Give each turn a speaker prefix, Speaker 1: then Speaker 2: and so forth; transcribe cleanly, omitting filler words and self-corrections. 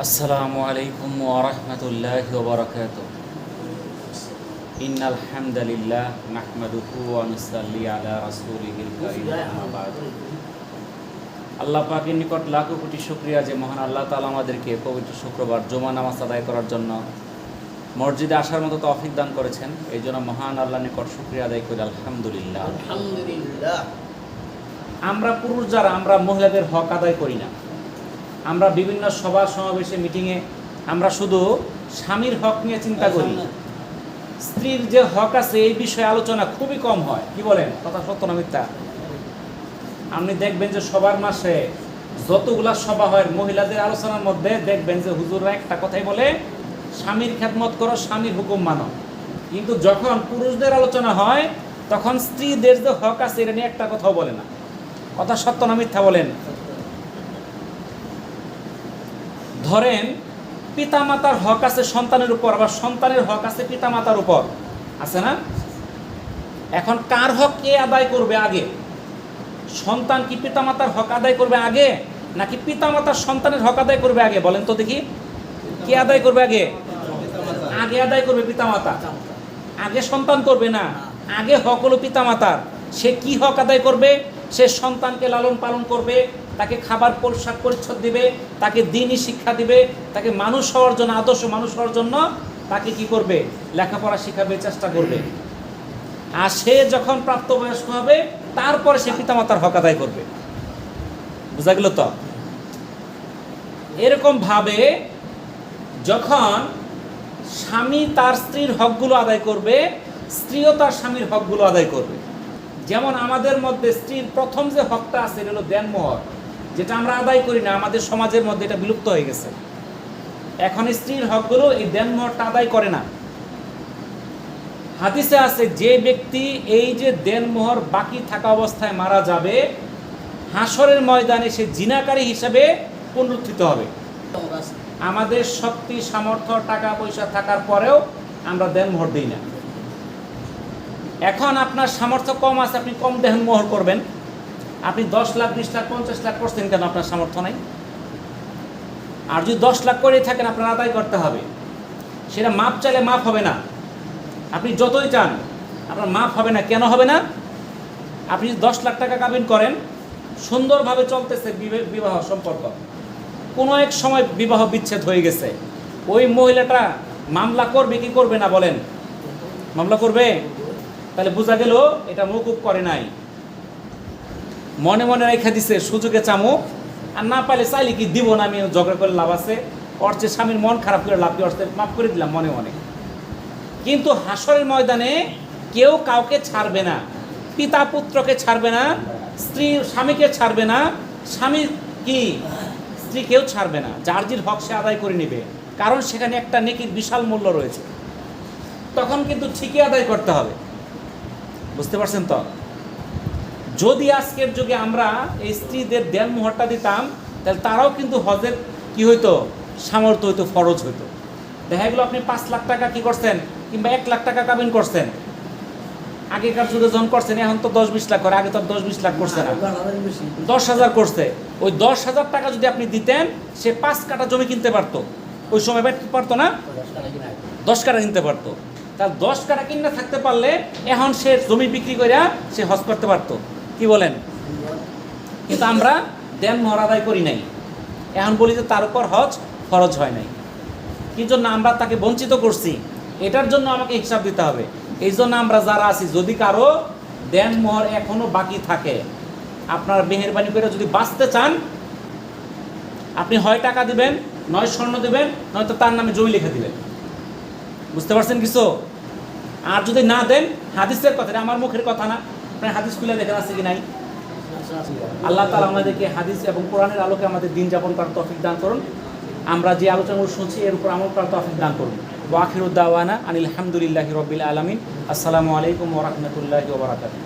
Speaker 1: আসসালামু আলাইকুম ওয়া রাহমাতুল্লাহি ওয়া বারাকাতুহু। ইন্নাল হামদালিল্লাহ নাহমাদুহু ওয়া নুসাল্লি আলা রাসূলিহিল কারীম, আম্মা বা'দ। আল্লাহ পাকের নিকট লাখো কোটি শুকরিয়া যে মহান আল্লাহ তাআলা আমাদেরকে পবিত্র শুক্রবার জুমা নামাজ আদায় করার জন্য মসজিদে আসার মতো তৌফিক দান করেছেন। এই জন্য মহান আল্লাহর নিকট শুকরিয়া আদায় করি আলহামদুলিল্লাহ।
Speaker 2: আলহামদুলিল্লাহ।
Speaker 1: আমরা পুরুষ যারা আমরা মহিলাদের হক আদায় করি না। আমরা বিভিন্ন সভা সমাবেশে মিটিংয়ে আমরা শুধু স্বামীর হক নিয়ে চিন্তা করি, স্ত্রীর যে হক আছে এই বিষয়ে আলোচনা খুবই কম হয়। কি বলেন, কথা সত্য না মিথ্যা? আপনি দেখবেন যে সবার মাসে যতগুলা সভা হয় মহিলাদের আলোচনার মধ্যে দেখবেন যে হুজুররা একটা কথাই বলে, স্বামীর খেদমত করো, স্বামীর হুকুম মানো। কিন্তু যখন পুরুষদের আলোচনা হয় তখন স্ত্রীদের যে হক আছে এটা নিয়ে একটা কথাও বলে না। কথা সত্য না মিথ্যা বলেন? ধরেন পিতামাতার হক আছে সন্তানের উপর, আবার সন্তানের হক আছে পিতামাতার উপর, আছে না? এখন কার হক কে আদায় করবে আগে? সন্তান কি পিতামাতার হক আদায় করবে আগে, নাকি পিতামাতার সন্তানের হক আদায় করবে আগে? বলেন তো দেখি, কে আদায় করবে আগে? আগে আদায় করবে পিতামাতা, আগে সন্তান করবে না। আগে হক হলো পিতামাতার। সে কি হক আদায় করবে? সে সন্তানকে লালন পালন করবে, তাকে খাবার পোশাক পরিচ্ছদ দিবে, তাকে দ্বীনি শিক্ষা দিবে, তাকে মানুষ হওয়ার জন্য, আদর্শ মানুষ হওয়ার জন্য তাকে কি করবে? লেখাপড়া শিখাবে, চেষ্টা করবে। আর সে যখন প্রাপ্তবয়স্ক হবে তারপরে সে পিতামাতার হক আদায় করবে। বুঝা গেল তো? এরকম ভাবে যখন স্বামী তার স্ত্রীর হকগুলো আদায় করবে, স্ত্রীও তার স্বামীর হকগুলো আদায় করবে। যেমন আমাদের মধ্যে স্ত্রীর প্রথম যে হকটা আছে এটা হলো দেনমোহর, যেটা আমরা আদায় করি না। আমাদের সমাজের মধ্যে এটা বিলুপ্ত হয়ে গেছে। এখন স্ত্রীর হকগুলো এই দেনমোহরটা আদায় করে না। হাদিসে আছে যে ব্যক্তি এই যে দেনমোহর বাকি থাকা অবস্থায় মারা যাবে, হাসরের ময়দানে সে জিনাকারী হিসেবে পুনরুত্থিত হবে। আমাদের শক্তি সামর্থ্য টাকা পয়সা থাকার পরেও আমরা দেনমোহর দিই না। এখন আপনার সামর্থ্য কম আছে, আপনি কম দেনমোহর করবেন। আপনি 10 লাখ 20 লাখ 50 লাখ করছেন কেন? আপনার সামর্থ্য নাই। আর যদি 10 লাখ করে থাকেন আপনার আদায় করতে হবে। সেটা মাপ চাইলে মাপ হবে না। আপনি যতই চান আপনার মাপ হবে না। কেন হবে না? আপনি 10 লাখ টাকা কাবিন করেন, সুন্দরভাবে চলতেছে বিবাহ সম্পর্ক, কোনো এক সময় বিবাহ বিচ্ছেদ হয়ে গেছে, ওই মহিলাটা মামলা করবে কি করবে না? বলেন, মামলা করবে। তাহলে বোঝা গেল এটা মওকুফ করে নাই, মনে মনে রেখে দিছে সুযোগে চামুক, আর না পাইলে চাইলে কি দিব না, আমি ঝগড়া করে লাভ আছে, ওর চেয়ে স্বামীর মন খারাপ করে লাভ, মাফ করে দিলাম মনে মনে। কিন্তু হাসরের ময়দানে কেউ কাউকে ছাড়বে না। পিতা পুত্রকে ছাড়বে না, স্ত্রী স্বামীকে ছাড়বে না, স্বামী কি স্ত্রী কেউ ছাড়বে না। যার যার হক সে আদায় করে নেবে, কারণ সেখানে একটা নেকির বিশাল মূল্য রয়েছে। তখন কিন্তু ঠিকই আদায় করতে হবে। বুঝতে পারছেন তো? যদি আজকের যুগে আমরা এই স্ত্রীদের দেনমোহরটা দিতাম, তাহলে তারাও কিন্তু হজের কি হইতো? সামর্থ্য হইতো, ফরজ হইতো। দেখা গেলো আপনি 5 লাখ টাকা কি করছেন, কিংবা 1 লাখ টাকা কাবিন করছেন, আগেকার যুগে যখন করছেন, এখন তো 10-20 লাখ করে, আগে তো 10-20 লাখ করছে না, 10,000 করছে। ওই 10,000 টাকা যদি আপনি দিতেন, সে 5 কাঠা জমি কিনতে পারতো। ওই সময় পারতো না? 10 কাঠা কিনতে পারতো। তাহলে 10 কাঠা কিনে থাকতে পারলে এখন সে জমি বিক্রি করে সে হজ করতে পারতো। কি বলেন? কিন্তু আমরা দেনমোহর আদায় করি নাই। এখন বলি যে তার উপর হজ ফরজ হয় নাই। কি জন্য আমরা তাকে বঞ্চিত করছি? এটার জন্য আমাকে হিসাব দিতে হবে। এই জন্য আমরা যারা আছি, যদি কারো দেনমোহর এখনো বাকি থাকে, আপনার মেহেরবানি করে যদি বাঁচতে চান, আপনি হয় টাকা দিবেন, নয় স্বর্ণ দিবেন, নয়তো তার নামে জমি লিখে দিবেন। বুঝতে পারছেন কিছু? আর যদি না দেন, হাদিসের কথা, আমার মুখের কথা না, আপনার হাদিস খুলে দেখেন আছে কি নাই। আল্লাহ তাআলা আমাদেরকে হাদিস এবং কোরআনের আলোকে আমাদের দিন যাপন করার তৌফিক দান করুন। আমরা যে আলোচনাগুলো শুনছি এর উপর আমল করার তৌফিক দান করুন। ওয়া আখিরু দাওয়ানা আনিল হামদুলিল্লাহি রাব্বিল আলামিন। আসসালামু আলাইকুম ওয়া রাহমাতুল্লাহি ওয়া বারাকাতুহু।